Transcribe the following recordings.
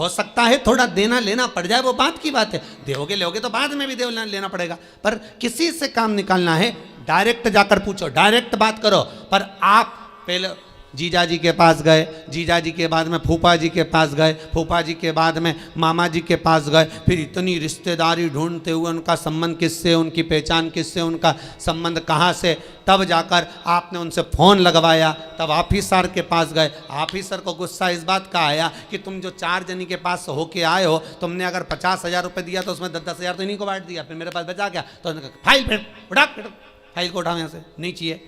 हो सकता है थोड़ा देना लेना पड़ जाए, वो बात की बात है, दोगे लोगे तो बाद में भी देना लेना पड़ेगा, पर किसी से काम निकालना है डायरेक्ट जाकर पूछो, डायरेक्ट बात करो। पर आप पहले जीजा जी के पास गए, जीजा जी के बाद में फूफा जी के पास गए, फूफा जी के बाद में मामा जी के पास गए, फिर इतनी रिश्तेदारी ढूंढते हुए उनका संबंध किससे, उनकी पहचान किससे, उनका संबंध कहाँ से, तब जाकर आपने उनसे फ़ोन लगवाया, तब ऑफिसर के पास गए। ऑफिसर को गुस्सा इस बात का आया कि तुम जो 4 जनी के पास होके आए हो, तुमने अगर 50,000 रुपये दिया तो उसमें 10-10 हज़ार तो इन्हीं को बांट दिया, फिर मेरे पास बचा क्या? तो उन्होंने कहा फाइल उठा, फाइल को उठाओ यहाँ से, नहीं चाहिए,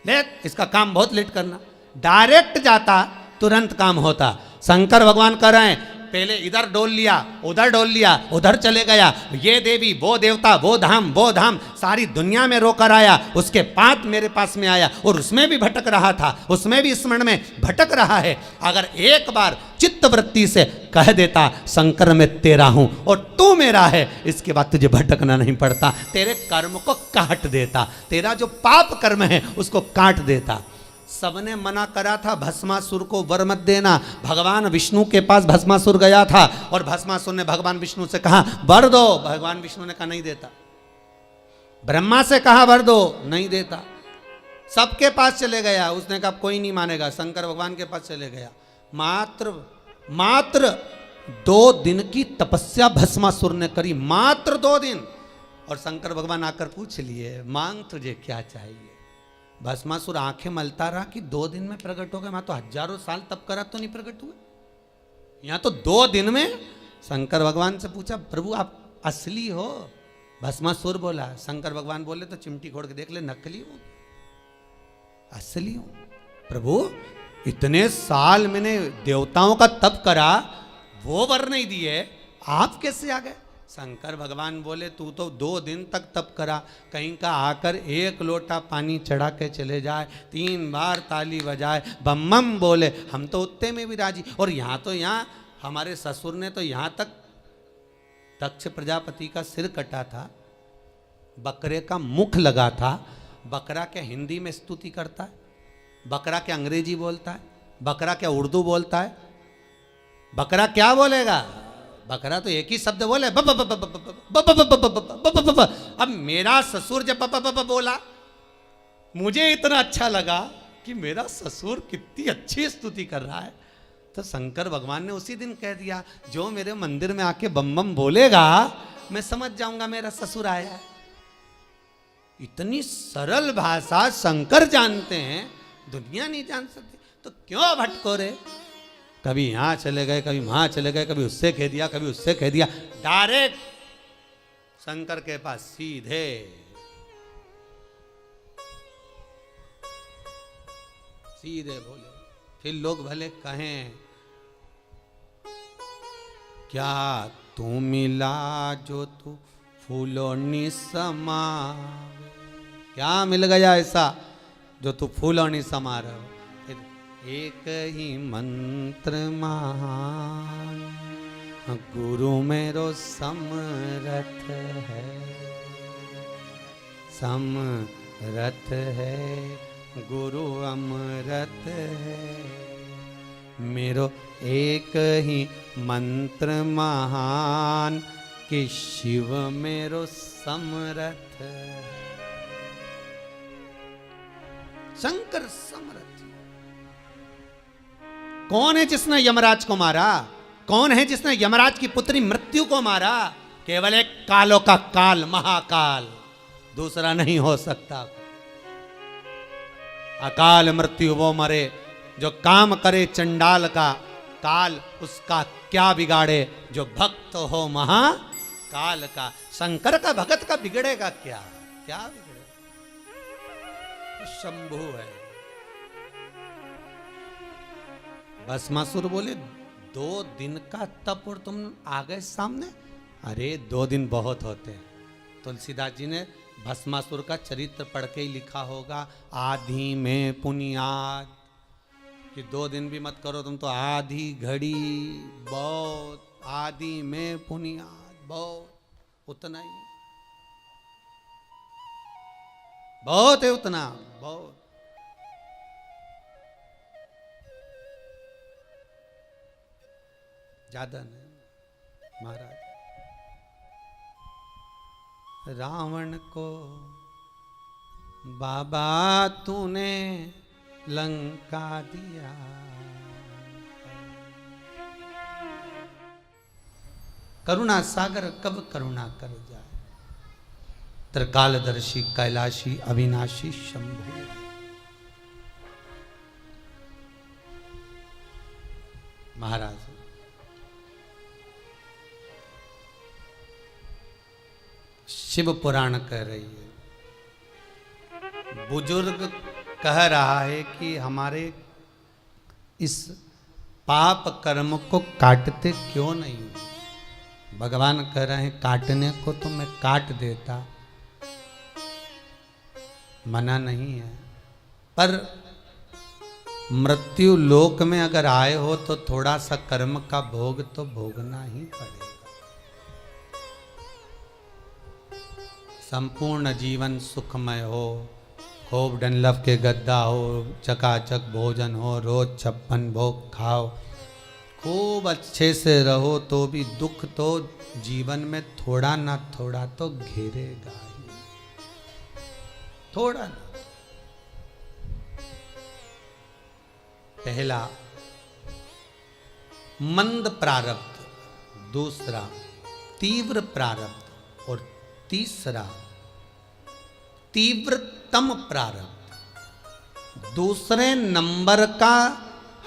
ले इसका काम बहुत लेट करना। डायरेक्ट जाता तुरंत काम होता। शंकर भगवान कह रहे हैं पहले इधर डोल लिया, उधर डोल लिया, उधर चले गया, ये देवी वो देवता वो धाम सारी दुनिया में रोकर आया, उसके बाद मेरे पास में आया और उसमें भी भटक रहा था, उसमें भी स्मरण में भटक रहा है। अगर एक बार चित्त वृत्ति से कह देता शंकर मैं तेरा हूं और तू मेरा है, इसके बाद तुझे भटकना नहीं पड़ता, तेरे कर्म को काट देता, तेरा जो पाप कर्म है उसको काट देता। सबने मना करा था भस्मासुर को वर मत देना, भगवान विष्णु के पास भस्मासुर गया था और भस्मासुर ने भगवान विष्णु से कहा वर दो, भगवान विष्णु ने कहा नहीं देता। ब्रह्मा से कहा वर दो, नहीं देता। सबके पास चले गया, उसने कहा कोई नहीं मानेगा, शंकर भगवान के पास चले गया। मात्र 2 दिन की तपस्या भस्मासुर ने करी, मात्र 2 दिन। और शंकर भगवान आकर पूछ लिए मांग तुझे क्या चाहिए। भस्मासुर आंखें मलता रहा कि 2 दिन में प्रकट हो गए, मैं तो हजारों साल तप करा तो नहीं प्रकट हुए, यहाँ तो 2 दिन में। शंकर भगवान से पूछा प्रभु आप असली हो? भस्मासुर बोला। शंकर भगवान बोले तो चिमटी खोड़ के देख ले, नकली हो असली हो? प्रभु इतने साल मैंने देवताओं का तप करा, वो वर नहीं दिए, आप कैसे आ गए? शंकर भगवान बोले तू तो 2 दिन तक तप करा, कहीं का आकर 1 लोटा पानी चढ़ा के चले जाए, 3 बार ताली बजाए, बम बम बोले, हम तो उतने में भी राजी। और यहाँ हमारे ससुर ने तो यहाँ तक दक्ष प्रजापति का सिर कटा था, बकरे का मुख लगा था। बकरा क्या हिंदी में स्तुति करता है? बकरा क्या अंग्रेजी बोलता है? बकरा क्या उर्दू बोलता है? बकरा क्या बोलेगा? बकरा तो एक ही शब्द बोले अब मेरा ससुर जब बोला, मुझे इतना अच्छा लगा कि मेरा ससुर कितनी अच्छी स्तुति कर रहा है, तो शंकर भगवान ने उसी दिन कह दिया जो मेरे मंदिर में आके बम बम बोलेगा मैं समझ जाऊंगा मेरा ससुर आया है। इतनी सरल भाषा शंकर जानते हैं, दुनिया नहीं जान सकती, तो क्यों भटको रे? कभी यहाँ चले गए, कभी वहाँ चले गए, कभी उससे कह दिया, कभी उससे कह दिया, डायरेक्ट शंकर के पास सीधे। सीधे बोले, फिर लोग भले कहें क्या तू मिला जो तू फूलों नि समा, क्या मिल गया ऐसा जो तू फूलों नि समा रहे हो? एक ही मंत्र महान गुरु मेरो समरथ है, समरथ है गुरु अमृत है, मेरो एक ही मंत्र महान कि शिव मेरो समरथ। शंकर समरथ। कौन है जिसने यमराज को मारा? कौन है जिसने यमराज की पुत्री मृत्यु को मारा? केवल एक कालों का काल, महाकाल, दूसरा नहीं हो सकता। अकाल मृत्यु वो मरे जो काम करे चंडाल का, काल उसका क्या बिगाड़े जो भक्त हो महाकाल का। शंकर का भगत का बिगड़ेगा क्या? क्या बिगड़ेगा? शंभु है। भस्मासुर बोले 2 दिन का तप और तुम आ गए सामने? अरे 2 दिन बहुत होते हैं। तुलसीदास जी ने भस्मासुर का चरित्र पढ़ के ही लिखा होगा, आधी में पुनियाद, कि 2 दिन भी मत करो तुम तो आधी घड़ी बहुत, आधी में पुनियाद बहुत, उतना ही बहुत है, उतना बहुत। ज्यादा नहीं महाराज। रावण को बाबा तूने लंका दिया, करुणा सागर कब करुणा कर जाए, त्रिकालदर्शी कैलाशी अविनाशी शंभु। महाराज शिव पुराण कह रही है, बुजुर्ग कह रहा है कि हमारे इस पाप कर्म को काटते क्यों नहीं। भगवान कह रहे हैं काटने को तो मैं काट देता, मना नहीं है, पर मृत्यु लोक में अगर आए हो तो थोड़ा सा कर्म का भोग तो भोगना ही पड़ेगा। संपूर्ण जीवन सुखमय हो, खूब डनलफ के गद्दा हो, चकाचक भोजन हो, रोज 56 भोग खाओ, खूब अच्छे से रहो, तो भी दुख तो जीवन में थोड़ा ना थोड़ा तो घेरेगा ही, थोड़ा ना। पहला मंद प्रारब्ध, दूसरा तीव्र प्रारब्ध और तीसरा तीव्रतम प्रारब्ध। दूसरे नंबर का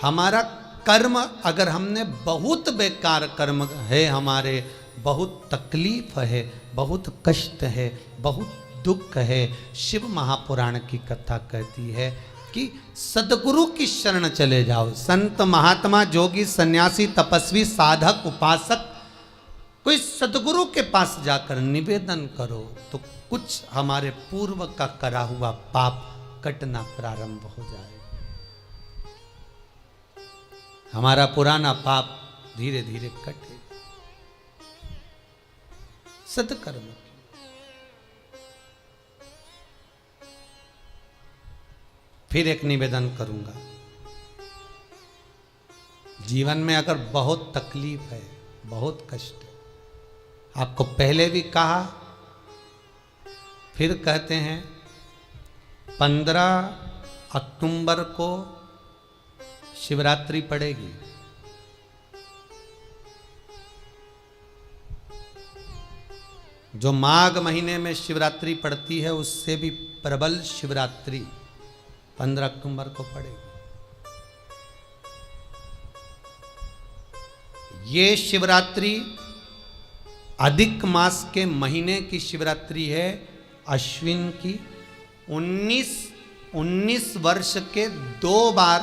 हमारा कर्म, अगर हमने बहुत बेकार कर्म है, हमारे बहुत तकलीफ है, बहुत कष्ट है, बहुत दुख है, शिव महापुराण की कथा कहती है कि सदगुरु की शरण चले जाओ। संत महात्मा जोगी सन्यासी तपस्वी साधक उपासक कोई सदगुरु के पास जाकर निवेदन करो तो कुछ हमारे पूर्व का करा हुआ पाप कटना प्रारंभ हो जाए। हमारा पुराना पाप धीरे धीरे कटे। सत्कर्म फिर एक निवेदन करूंगा, जीवन में अगर बहुत तकलीफ है, बहुत कष्ट है, आपको पहले भी कहा फिर कहते हैं, 15 अक्टूबर को शिवरात्रि पड़ेगी। जो माघ महीने में शिवरात्रि पड़ती है उससे भी प्रबल शिवरात्रि 15 अक्टूबर को पड़ेगी। ये शिवरात्रि अधिक मास के महीने की शिवरात्रि है, अश्विन की। 19 वर्ष के 2 बार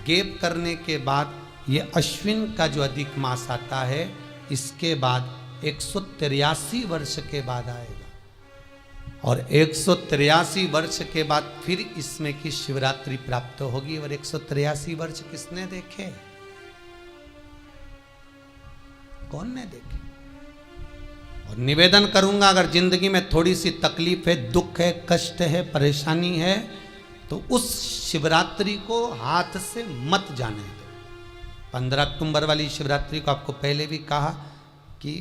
गैप करने के बाद ये अश्विन का जो अधिक मास आता है, इसके बाद 183 वर्ष के बाद आएगा और 183 वर्ष के बाद फिर इसमें की शिवरात्रि प्राप्त होगी। और 183 वर्ष किसने देखे? कौन ने देखे? और निवेदन करूंगा, अगर जिंदगी में थोड़ी सी तकलीफ है, दुख है, कष्ट है, परेशानी है, तो उस शिवरात्रि को हाथ से मत जाने दो। 15 अक्टूबर वाली शिवरात्रि को आपको पहले भी कहा कि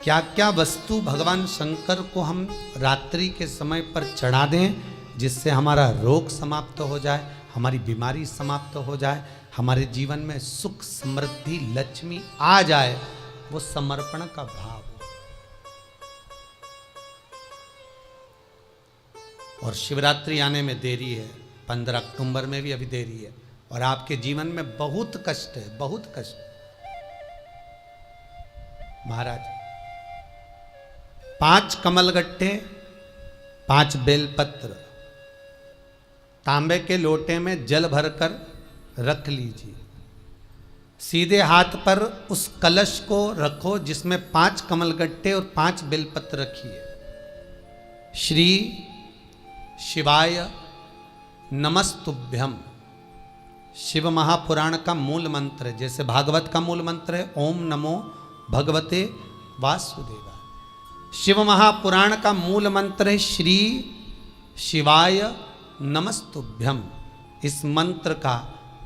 क्या क्या वस्तु भगवान शंकर को हम रात्रि के समय पर चढ़ा दें, जिससे हमारा रोग समाप्त हो जाए, हमारी बीमारी समाप्त हो जाए, हमारे जीवन में सुख समृद्धि लक्ष्मी आ जाए। वो समर्पण का भाव। और शिवरात्रि आने में देरी है, 15 अक्टूबर में भी अभी देरी है, और आपके जीवन में बहुत कष्ट है, बहुत कष्ट। महाराज 5 कमलगट्टे, 5 बेलपत्र तांबे के लोटे में जल भरकर रख लीजिए। सीधे हाथ पर उस कलश को रखो जिसमें 5 कमलगट्टे और 5 बेलपत्र रखिए। श्री शिवाय नमस्तुभ्यम शिव महापुराण का मूल मंत्र है, जैसे भागवत का मूल मंत्र है ओम नमो भगवते वासुदेवाय। शिव महापुराण का मूल मंत्र है श्री शिवाय नमस्तुभ्यम। इस मंत्र का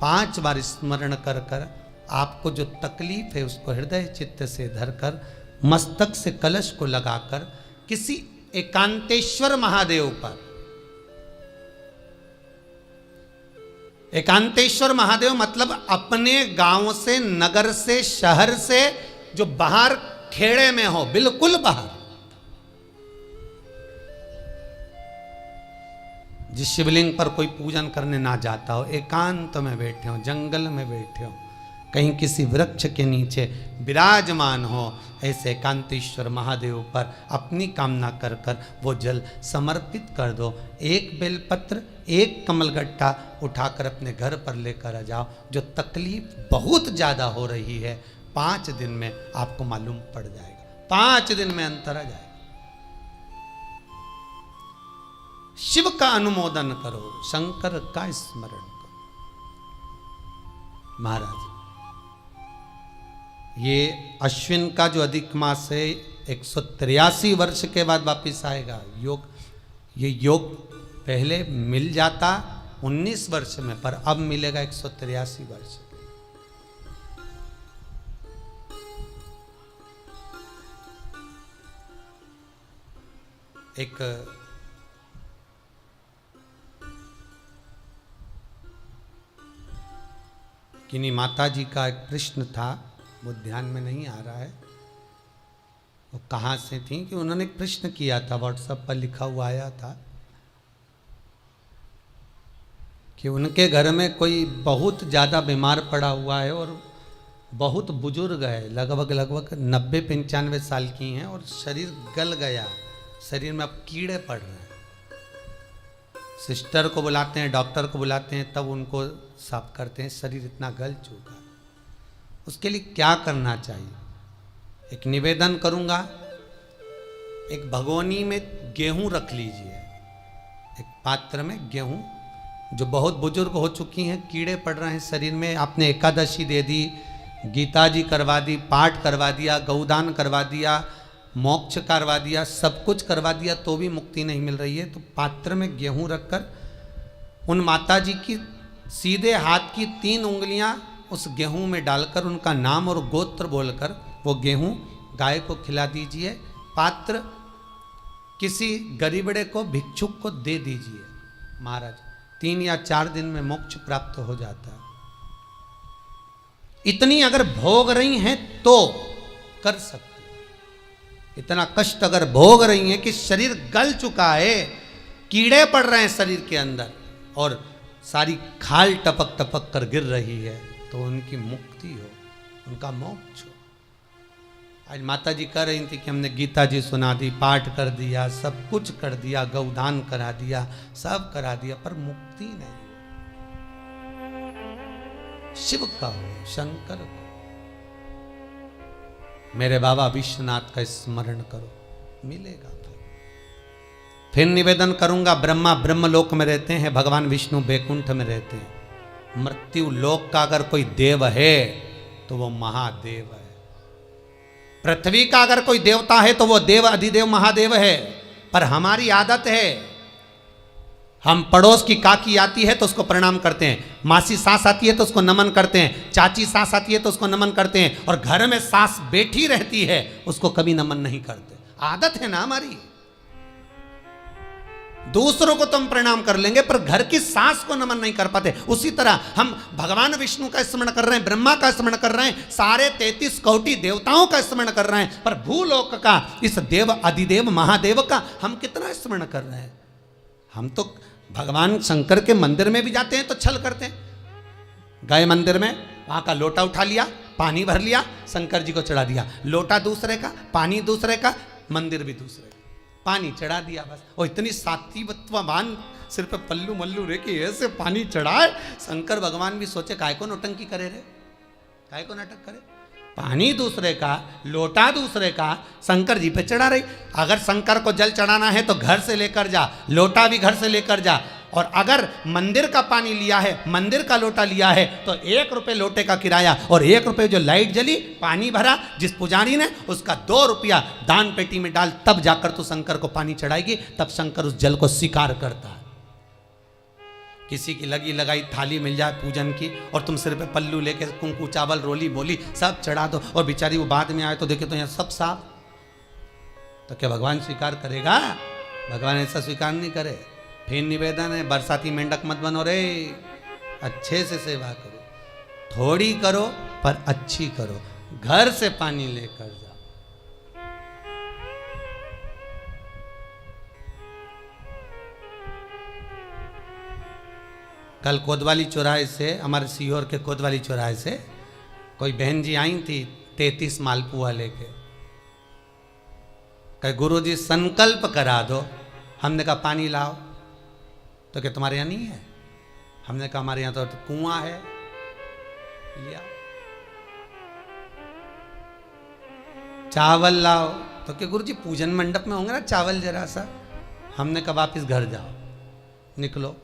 5 बार स्मरण कर कर आपको जो तकलीफ है उसको हृदय चित्त से धरकर मस्तक से कलश को लगाकर किसी एकांतेश्वर महादेव पर, एकांतेश्वर महादेव मतलब अपने गांव से, नगर से, शहर से जो बाहर खेड़े में हो, बिल्कुल बाहर, जिस शिवलिंग पर कोई पूजन करने ना जाता हो, एकांत में बैठे हो, जंगल में बैठे हो, कहीं किसी वृक्ष के नीचे विराजमान हो, ऐसे एकांतेश्वर महादेव पर अपनी कामना कर कर वो जल समर्पित कर दो। एक बेलपत्र, एक कमलगट्टा उठाकर अपने घर पर लेकर आ जाओ। जो तकलीफ बहुत ज़्यादा हो रही है 5 दिन में आपको मालूम पड़ जाएगा, 5 दिन में अंतर आ जाएगा। शिव का अनुमोदन करो, शंकर का स्मरण करो। महाराज, ये अश्विन का जो अधिक मास है 183 वर्ष के बाद वापिस आएगा। योग, ये योग पहले मिल जाता 19 वर्ष में, पर अब मिलेगा 183 वर्ष। एक किन्हीं माता जी का एक प्रश्न था, वो ध्यान में नहीं आ रहा है वो कहाँ से थी, कि उन्होंने एक प्रश्न किया था, व्हाट्सएप पर लिखा हुआ आया था कि उनके घर में कोई बहुत ज़्यादा बीमार पड़ा हुआ है और बहुत बुजुर्ग है, लगभग 90-95 साल की हैं और शरीर गल गया, शरीर में अब कीड़े पड़ रहे हैं। सिस्टर को बुलाते हैं, डॉक्टर को बुलाते हैं, तब उनको साफ करते हैं, शरीर इतना गल चुका। उसके लिए क्या करना चाहिए? एक निवेदन करूंगा, एक भगोनी में गेहूं रख लीजिए, एक पात्र में गेहूं, जो बहुत बुजुर्ग हो चुकी हैं, कीड़े पड़ रहे हैं शरीर में, आपने एकादशी दे दी, गीता जी करवा दी, पाठ करवा दिया, गौदान करवा दिया, मोक्ष करवा दिया, सब कुछ करवा दिया, तो भी मुक्ति नहीं मिल रही है, तो पात्र में गेहूं रखकर उन माता जी की सीधे हाथ की 3 उंगलियां उस गेहूं में डालकर उनका नाम और गोत्र बोलकर वो गेहूं गाय को खिला दीजिए। पात्र किसी गरीबड़े को, भिक्षुक को दे दीजिए। महाराज 3 या 4 दिन में मोक्ष प्राप्त हो जाता है। इतनी अगर भोग रही हैं तो कर सकते, इतना कष्ट अगर भोग रही हैं कि शरीर गल चुका है, कीड़े पड़ रहे हैं शरीर के अंदर और सारी खाल टपक टपक कर गिर रही है, तो उनकी मुक्ति हो, उनका मोक्ष हो। आज माता जी कह रही थी कि हमने गीता जी सुना दी, पाठ कर दिया, सब कुछ कर दिया, गौदान करा दिया, सब करा दिया, पर मुक्ति नहीं। शिव का हो, शंकर को, मेरे बाबा विश्वनाथ का स्मरण करो, मिलेगा। फिर निवेदन करूंगा, ब्रह्मा ब्रह्मलोक में रहते हैं, भगवान विष्णु बैकुंठ में रहते हैं। मृत्यु लोक का अगर कोई देव है तो वो महादेव है। पृथ्वी का अगर कोई देवता है तो वो देव अधिदेव महादेव है। पर हमारी आदत है, हम पड़ोस की काकी आती है तो उसको प्रणाम करते हैं, मासी सास आती है तो उसको नमन करते हैं, चाची सास आती है तो उसको नमन करते हैं, और घर में सास बैठी रहती है उसको कभी नमन नहीं करते। आदत है ना हमारी। दूसरों को तो हम प्रणाम कर लेंगे पर घर की सास को नमन नहीं कर पाते। उसी तरह हम भगवान विष्णु का स्मरण कर रहे हैं, ब्रह्मा का स्मरण कर रहे हैं, सारे 33 कोटि देवताओं का स्मरण कर रहे हैं, पर भूलोक का इस देव अधिदेव महादेव का हम कितना स्मरण कर रहे हैं। हम तो भगवान शंकर के मंदिर में भी जाते हैं तो छल करते हैं, गए मंदिर में, वहां का लोटा उठा लिया, पानी भर लिया, शंकर जी को चढ़ा दिया, लोटा दूसरे का, पानी दूसरे का, मंदिर भी दूसरे का, पानी चढ़ा दिया बस। और इतनी सात्वित्ववान सिर पे पल्लू मल्लू रे कि ऐसे पानी चढ़ाए। शंकर भगवान भी सोचे काय को नौटंकी करे रे, काय को नाटक करे, पानी दूसरे का, लोटा दूसरे का, शंकर जी पे चढ़ा रही। अगर शंकर को जल चढ़ाना है तो घर से लेकर जा, लोटा भी घर से लेकर जा, और अगर मंदिर का पानी लिया है, मंदिर का लोटा लिया है तो 1 रुपये लोटे का किराया, और 1 रुपये जो लाइट जली, पानी भरा जिस पुजारी ने, उसका 2 रुपया दान पेटी में डाल, तब जाकर तू शंकर को पानी चढ़ाएगी, तब शंकर उस जल को स्वीकार करता है। किसी की लगी लगाई थाली मिल जाए पूजन की और तुम सिर पे पल्लू लेके कुंकू चावल रोली बोली सब चढ़ा दो और बेचारी वो बाद में आए तो देखे तो यहाँ सब साफ, तो क्या भगवान स्वीकार करेगा? भगवान ऐसा स्वीकार नहीं करे। फिर निवेदन है, बरसाती मेंढक मत बनो रे, अच्छे से सेवा करो, थोड़ी करो पर अच्छी करो, घर से पानी लेकर जाओ। कल कोतवाली चौराहे से, हमारे सीहोर के कोतवाली चौराहे से कोई बहन जी आई थी 33 मालपुआ लेके, कहे गुरुजी संकल्प करा दो। हमने कहा पानी लाओ, तो क्या तुम्हारे यहाँ नहीं है? हमने कहा हमारे यहाँ तो कुआं है, लिया। चावल लाओ, तो क्या गुरुजी पूजन मंडप में होंगे ना चावल जरा सा। हमने कहा वापिस घर जाओ, निकलो।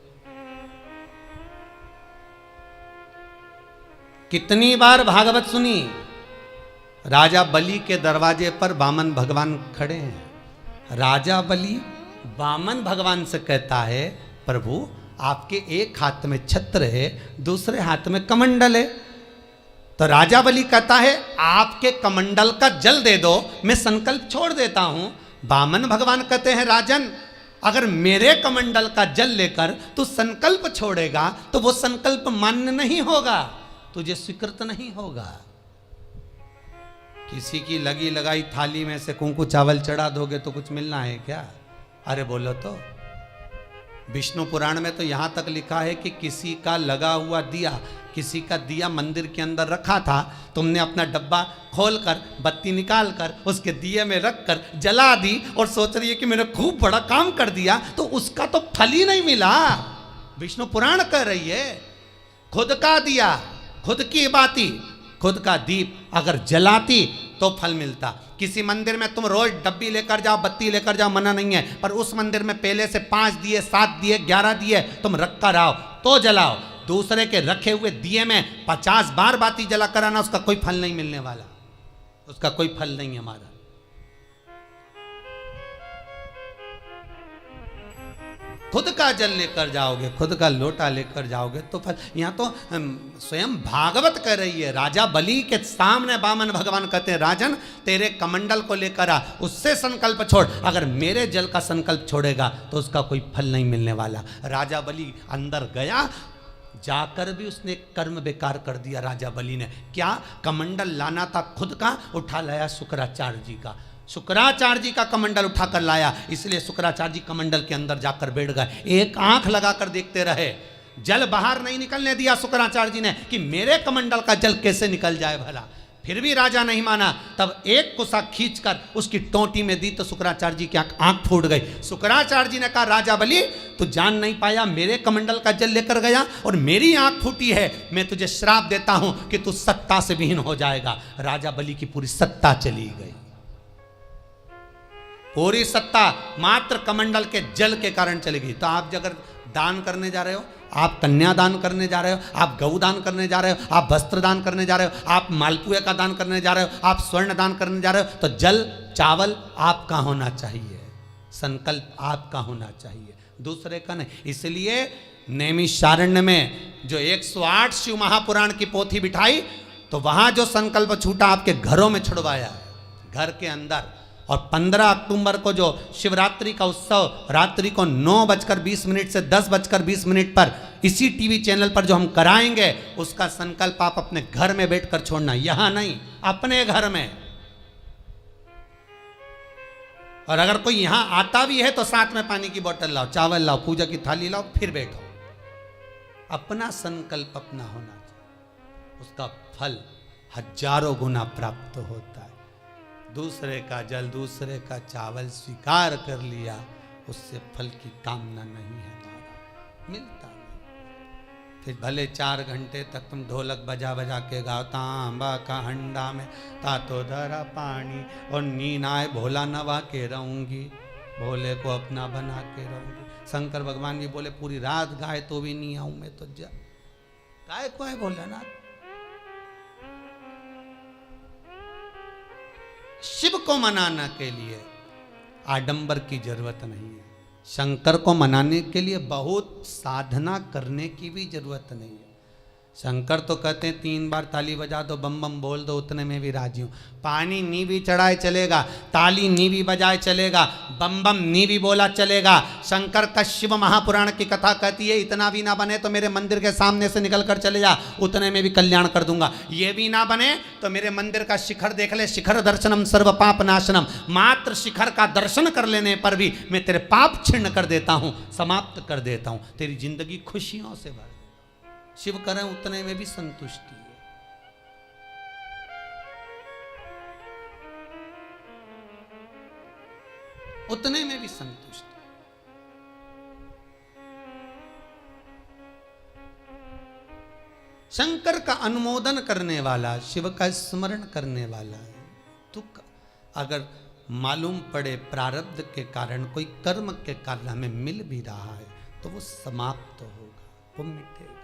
कितनी बार भागवत सुनी? राजा बलि के दरवाजे पर वामन भगवान खड़े हैं। राजा बलि वामन भगवान से कहता है प्रभु आपके एक हाथ में छत्र है, दूसरे हाथ में कमंडल है। तो राजा बलि कहता है आपके कमंडल का जल दे दो, मैं संकल्प छोड़ देता हूं। वामन भगवान कहते हैं राजन अगर मेरे कमंडल का जल लेकर तू संकल्प छोड़ेगा तो वो संकल्प मान्य नहीं होगा, तुझे स्वीकृत नहीं होगा। किसी की लगी लगाई थाली में से कुंकू चावल चढ़ा दोगे तो कुछ मिलना है क्या? अरे बोलो तो। विष्णु पुराण में तो यहां तक लिखा है कि किसी का लगा हुआ दिया, किसी का दिया मंदिर के अंदर रखा था, तुमने अपना डब्बा खोलकर बत्ती निकाल कर उसके दिए में रखकर जला दी और सोच रही है कि मैंने खूब बड़ा काम कर दिया, तो उसका तो फल ही नहीं मिला। विष्णु पुराण कह रही है खुद का दिया, खुद की बाती, खुद का दीप अगर जलाती तो फल मिलता। किसी मंदिर में तुम रोज डब्बी लेकर जाओ, बत्ती लेकर जाओ, मना नहीं है, पर उस मंदिर में पहले से 5 दिए, 7 दिए, 11 दिए तुम रख कर आओ तो जलाओ। दूसरे के रखे हुए दिए में 50 बार बाती जला कर आना, उसका कोई फल नहीं मिलने वाला, उसका कोई फल नहीं है हमारा। खुद का जल लेकर जाओगे, खुद का लोटा लेकर जाओगे तो फल। यहाँ तो स्वयं भागवत कह रही है, राजा बलि के सामने वामन भगवान कहते हैं राजन तेरे कमंडल को लेकर आ, उससे संकल्प छोड़, अगर मेरे जल का संकल्प छोड़ेगा तो उसका कोई फल नहीं मिलने वाला। राजा बलि अंदर गया, जाकर भी उसने कर्म बेकार कर दिया। राजा बलि ने क्या, कमंडल लाना था खुद का, उठा लाया शुक्राचार्य जी का। शुक्राचार्य जी का कमंडल उठाकर लाया, इसलिए शुक्राचार्य जी कमंडल के अंदर जाकर बैठ गए, एक आंख लगाकर देखते रहे। जल बाहर नहीं निकलने दिया शुक्राचार्य जी ने कि मेरे कमंडल का जल कैसे निकल जाए भला। फिर भी राजा नहीं माना, तब एक कुसा खींचकर उसकी टोंटी में दी तो शुक्राचार्य जी की आंख फूट गई। शुक्राचार्य जी ने कहा राजा बलि तू जान नहीं पाया, मेरे कमंडल का जल लेकर गया और मेरी आंख फूटी है, मैं तुझे श्राप देता हूं कि तू सत्ता से विहीन हो जाएगा। राजा बलि की पूरी सत्ता चली गई, पूरी सत्ता मात्र कमंडल के जल के कारण चली गई। तो आप अगर दान करने जा रहे हो, आप कन्या दान करने जा रहे हो, आप गौ दान करने जा रहे हो, आप वस्त्र दान करने जा रहे हो, आप मालपुए का दान करने जा रहे हो, आप स्वर्ण दान करने जा रहे हो, तो जल चावल आपका होना चाहिए, संकल्प आपका होना चाहिए, दूसरे का नहीं। इसलिए नैमिषारण्य में जो 108 शिव महापुराण की पोथी बिठाई तो वहां जो संकल्प छूटा आपके घरों में छुड़वाया है, घर के अंदर। और 15 अक्टूबर को जो शिवरात्रि का उत्सव रात्रि को 9:20 से 10:20 पर इसी टीवी चैनल पर जो हम कराएंगे, उसका संकल्प आप अपने घर में बैठकर छोड़ना, यहां नहीं, अपने घर में। और अगर कोई यहां आता भी है तो साथ में पानी की बोतल लाओ, चावल लाओ, पूजा की थाली लाओ, फिर बैठो। अपना संकल्प अपना होना चाहिए, उसका फल हजारों गुना प्राप्त होता है। दूसरे का जल, दूसरे का चावल स्वीकार कर लिया, उससे फल की कामना नहीं है हमारा, मिलता नहीं। फिर भले 4 घंटे तक तुम ढोलक बजा बजा के गाओ, तांबा का हंडा में तातो धरा पानी, और नींद आए भोला नवा के रहूंगी, भोले को अपना बना के रहूंगी। शंकर भगवान जी बोले पूरी रात गाए तो भी नहीं आऊं मैं, तो जा गाय को है भोलानाथ। शिव को मनाने के लिए आडंबर की जरूरत नहीं है, शंकर को मनाने के लिए बहुत साधना करने की भी जरूरत नहीं है। शंकर तो कहते हैं 3 बार ताली बजा दो, बम बम बोल दो, उतने में भी राजी हूँ। पानी नी भी चढ़ाए चलेगा, ताली नी भी बजाए चलेगा, बम बम नी भी बोला चलेगा। शंकर का शिव महापुराण की कथा कहती है इतना भी ना बने तो मेरे मंदिर के सामने से निकल कर चले जा, उतने में भी कल्याण कर दूंगा। ये भी ना बने तो मेरे मंदिर का शिखर देख ले, शिखर दर्शनम सर्व पाप नाशनम। मात्र शिखर का दर्शन कर लेने पर भी मैं तेरे पाप छिन्न कर देता हूँ, समाप्त कर देता हूँ, तेरी जिंदगी खुशियों से भर। शिव करें उतने में भी संतुष्टि है। उतने में भी संतुष्टि। शंकर का अनुमोदन करने वाला, शिव का स्मरण करने वाला है। तो अगर मालूम पड़े प्रारब्ध के कारण, कोई कर्म के कारण हमें मिल भी रहा है तो वो समाप्त होगा, वो मिटेगा।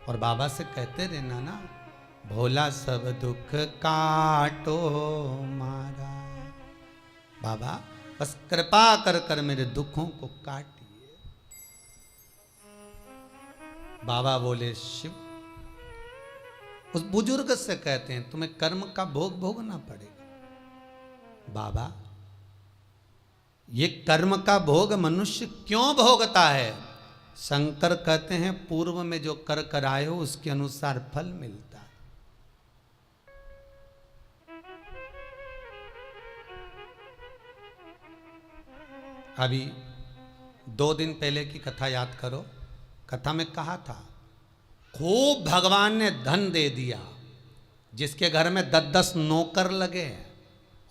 और बाबा से कहते रहना ना, भोला सब दुख काटो मारा। बाबा बस कृपा कर कर मेरे दुखों को काटिए। बाबा बोले शिव उस बुजुर्ग से कहते हैं तुम्हें कर्म का भोग भोगना पड़ेगा। बाबा ये कर्म का भोग मनुष्य क्यों भोगता है? शंकर कहते हैं पूर्व में जो कर कर आए हो उसके अनुसार फल मिलता है। अभी 2 दिन पहले की कथा याद करो। कथा में कहा था खूब भगवान ने धन दे दिया, जिसके घर में 10-10 नौकर लगे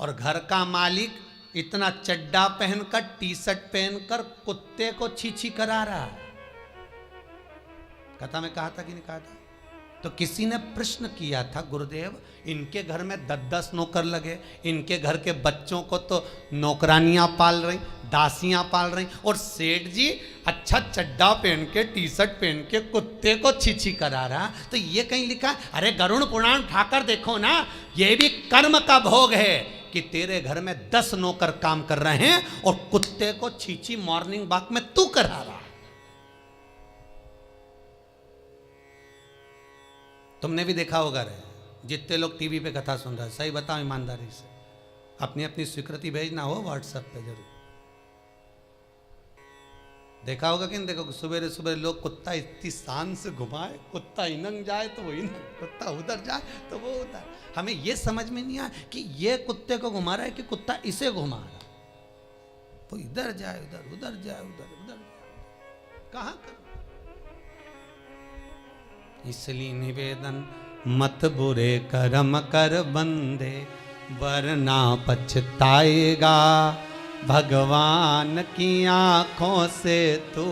और घर का मालिक इतना चड्डा पहनकर, टी-शर्ट पहनकर कुत्ते को छी करा रहा है। कथा में कहा था कि नहीं कहा था? तो किसी ने प्रश्न किया था, गुरुदेव इनके घर में 10-10 नौकर लगे, इनके घर के बच्चों को तो नौकरानियां पाल रही, दासियां पाल रही, और सेठ जी अच्छा चड्डा पहन के, टी-शर्ट पहन के कुत्ते को छी करा रहा। तो ये कहीं लिखा? अरे गरुड़ पुराण उठाकर देखो ना, ये भी कर्म का भोग है कि तेरे घर में 10 नौकर काम कर रहे हैं और कुत्ते को छी मॉर्निंग वॉक में तू करा रहा। तुमने भी देखा होगा रे, जितने लोग टीवी पे कथा सुन रहे हैं, सही बताओ ईमानदारी से, अपनी अपनी स्वीकृति भेजना हो व्हाट्सएप पे जरूर। देखा होगा कि नहीं देखो, सुबह सुबह लोग कुत्ता इतनी शान से घुमाए, कुत्ता इनंग जाए तो वो इनंग, कुत्ता उधर जाए तो वो उधर। हमें ये समझ में नहीं आया कि ये कुत्ते को घुमा रहा है कि कुत्ता इसे घुमा रहा है। वो इधर जाए उधर, उधर जाए उधर, उधर जाए, कहाँ कर। इसलिए निवेदन मत बुरे कर्म कर बंदे, वरना पछताएगा। भगवान की आंखों से तू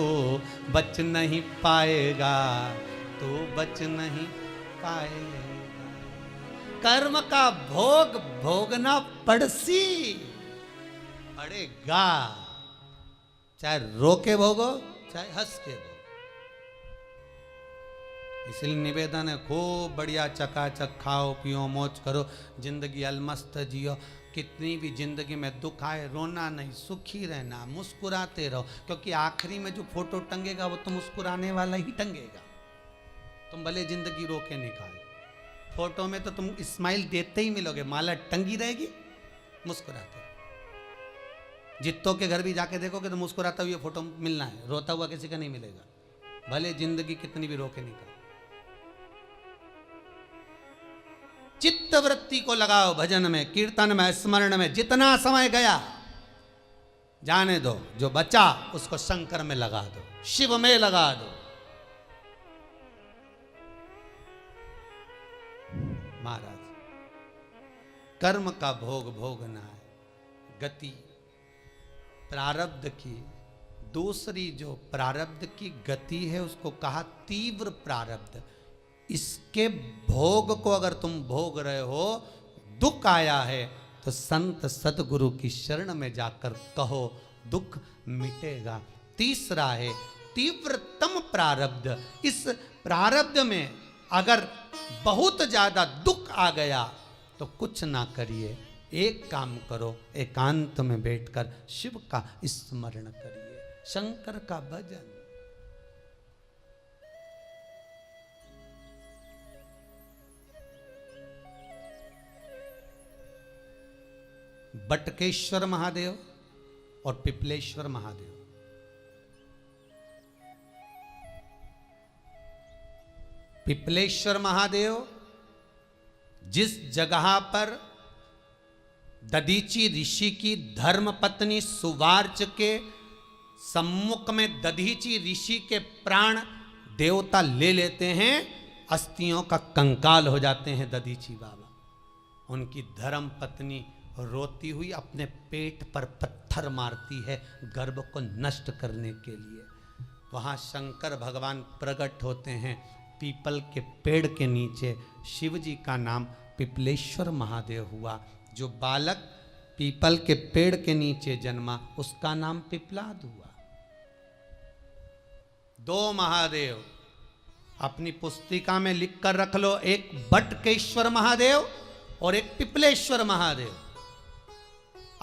बच नहीं पाएगा, तू बच नहीं पाएगा। कर्म का भोग भोगना पड़सी पड़ेगा, चाहे रो के भोगो चाहे हंस के भोगो। इसलिए निवेदन है खूब बढ़िया चकाचक खाओ पियो मौज करो, जिंदगी अलमस्त जियो। कितनी भी जिंदगी में दुख आए रोना नहीं, सुखी रहना, मुस्कुराते रहो, क्योंकि आखिरी में जो फोटो टंगेगा वो तो मुस्कुराने वाला ही टंगेगा। तुम भले जिंदगी रो के निकालो, फोटो में तो तुम स्माइल देते ही मिलोगे, माला टंगी रहेगी मुस्कुराते। जित्तों के घर भी जाके देखोगे तो मुस्कुराता हुआ फोटो मिलना है, रोता हुआ किसी का नहीं मिलेगा, भले जिंदगी कितनी भी रो के निकालो। चित्त वृत्ति को लगाओ भजन में, कीर्तन में, स्मरण में। जितना समय गया जाने दो, जो बचा उसको शंकर में लगा दो, शिव में लगा दो। महाराज कर्म का भोग भोगना है, गति प्रारब्ध की। दूसरी जो प्रारब्ध की गति है उसको कहा तीव्र प्रारब्ध। इसके भोग को अगर तुम भोग रहे हो, दुख आया है तो संत सतगुरु की शरण में जाकर कहो, दुख मिटेगा। तीसरा है तीव्रतम प्रारब्ध। इस प्रारब्ध में अगर बहुत ज्यादा दुख आ गया तो कुछ ना करिए, एक काम करो, एकांत में बैठकर शिव का स्मरण करिए। शंकर का भजन। बटकेश्वर महादेव और पिपलेश्वर महादेव। पिपलेश्वर महादेव जिस जगह पर दधीची ऋषि की धर्म पत्नी सुवार्च के सम्मुख में दधीची ऋषि के प्राण देवता ले लेते हैं, अस्थियों का कंकाल हो जाते हैं दधीची बाबा। उनकी धर्म पत्नी रोती हुई अपने पेट पर पत्थर मारती है गर्भ को नष्ट करने के लिए। वहाँ शंकर भगवान प्रकट होते हैं पीपल के पेड़ के नीचे। शिव जी का नाम पिपलेश्वर महादेव हुआ। जो बालक पीपल के पेड़ के नीचे जन्मा उसका नाम पिपलाद हुआ। दो महादेव अपनी पुस्तिका में लिख कर रख लो, एक बटकेश्वर महादेव और एक पिपलेश्वर महादेव।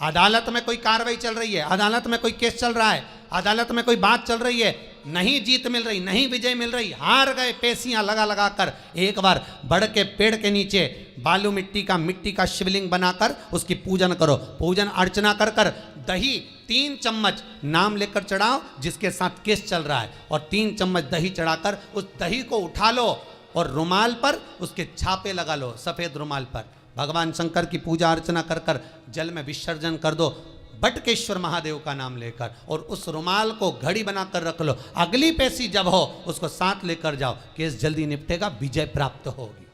अदालत में कोई कार्रवाई चल रही है, अदालत में कोई केस चल रहा है, अदालत में कोई बात चल रही है, नहीं जीत मिल रही, नहीं विजय मिल रही, हार गए, पेशियां लगा लगा कर एक बार बड़ के पेड़ के नीचे बालू मिट्टी का शिवलिंग बनाकर उसकी पूजन करो। पूजन अर्चना कर कर दही 3 चम्मच नाम लेकर चढ़ाओ जिसके साथ केस चल रहा है, और 3 चम्मच दही चढ़ाकर उस दही को उठा लो और रुमाल पर उसके छापे लगा लो, सफेद रुमाल पर। भगवान शंकर की पूजा अर्चना कर कर जल में विसर्जन कर दो बटकेश्वर महादेव का नाम लेकर, और उस रुमाल को घड़ी बनाकर रख लो। अगली पेशी जब हो उसको साथ लेकर जाओ, केस जल्दी निपटेगा, विजय प्राप्त होगी।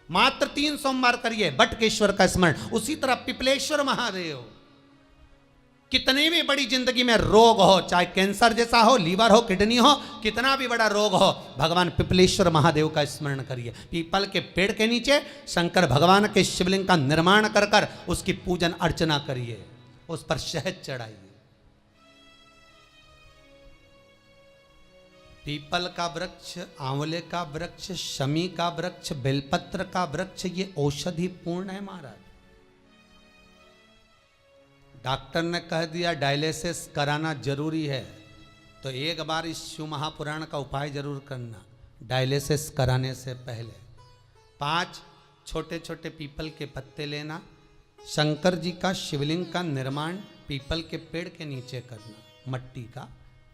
मात्र 3 सोमवार करिए बटकेश्वर का स्मरण। उसी तरह पिपलेश्वर महादेव, कितनी भी बड़ी जिंदगी में रोग हो, चाहे कैंसर जैसा हो, लीवर हो, किडनी हो, कितना भी बड़ा रोग हो, भगवान पिपलेश्वर महादेव का स्मरण करिए। पीपल के पेड़ के नीचे शंकर भगवान के शिवलिंग का निर्माण कर कर उसकी पूजन अर्चना करिए, उस पर शहद चढ़ाइए। पीपल का वृक्ष, आंवले का वृक्ष, शमी का वृक्ष, बेलपत्र का वृक्ष, ये औषधि पूर्ण है महाराज। डॉक्टर ने कह दिया डायलिसिस कराना जरूरी है, तो एक बार इस शिव महापुराण का उपाय जरूर करना। डायलिसिस कराने से पहले 5 छोटे छोटे पीपल के पत्ते लेना, शंकर जी का शिवलिंग का निर्माण पीपल के पेड़ के नीचे करना, मट्टी का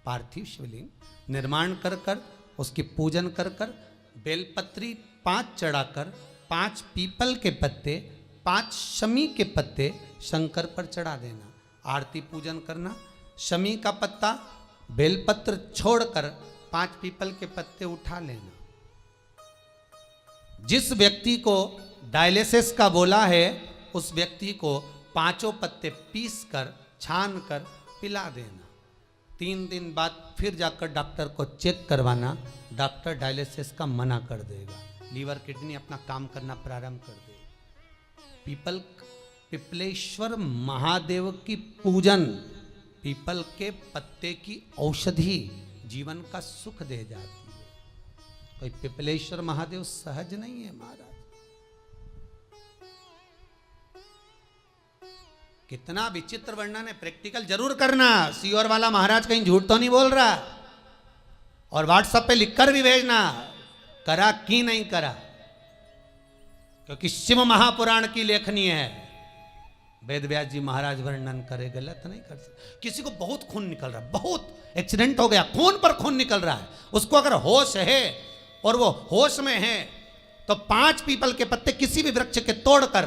पार्थिव शिवलिंग निर्माण कर कर उसकी पूजन कर कर बेलपत्री 5 चढ़ाकर 5 पीपल के पत्ते, 5 शमी के पत्ते शंकर पर चढ़ा देना। आरती पूजन करना, शमी का पत्ता बेलपत्र छोड़कर 5 पीपल के पत्ते उठा लेना। जिस व्यक्ति को डायलिसिस का बोला है उस व्यक्ति को 5 पत्ते पीस कर छान कर पिला देना। 3 दिन बाद फिर जाकर डॉक्टर को चेक करवाना, डॉक्टर डायलिसिस का मना कर देगा, लीवर किडनी अपना काम करना प्रारंभ कर देगा। पिपलेश्वर महादेव की पूजन, पीपल के पत्ते की औषधि जीवन का सुख दे जाती है। तो पिपलेश्वर महादेव सहज नहीं है महाराज। कितना विचित्र वर्णन है, प्रैक्टिकल जरूर करना। सीओर वाला महाराज कहीं झूठ तो नहीं बोल रहा, और व्हाट्सएप पे लिखकर भी भेजना करा कि नहीं करा, क्योंकि शिव महापुराण की लेखनी है। वेद व्यास जी महाराज वर्णन करे, गलत नहीं कर सकते। किसी को बहुत खून निकल रहा है, बहुत एक्सीडेंट हो गया, खून पर खून निकल रहा है, उसको अगर होश है और वो होश में है तो 5 पीपल के पत्ते किसी भी वृक्ष के तोड़कर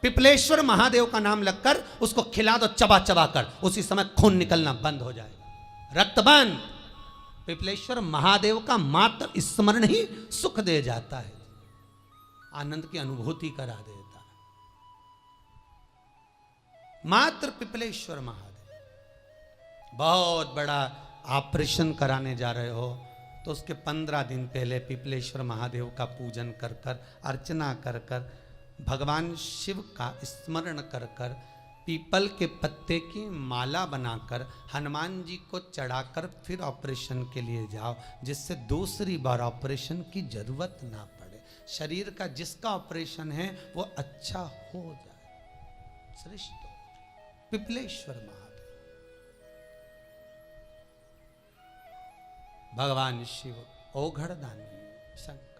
पिपलेश्वर महादेव का नाम लगकर उसको खिला दो चबा चबा कर, उसी समय खून निकलना बंद हो जाएगा, रक्त बंद। पिपलेश्वर महादेव का मात्र स्मरण ही सुख दे जाता है, आनंद की अनुभूति करा देता है। मात्र पिपलेश्वर महादेव। बहुत बड़ा ऑपरेशन कराने जा रहे हो तो उसके 15 दिन पहले पिपलेश्वर महादेव का पूजन कर कर, अर्चना कर कर, भगवान शिव का स्मरण कर कर, पीपल के पत्ते की माला बनाकर हनुमान जी को चढ़ाकर फिर ऑपरेशन के लिए जाओ, जिससे दूसरी बार ऑपरेशन की जरूरत ना पड़े। शरीर का जिसका ऑपरेशन है वो अच्छा हो जाए। श्रेष्ठ पिपलेश्वर महादेव। भगवान शिव ओघड़ दानी संग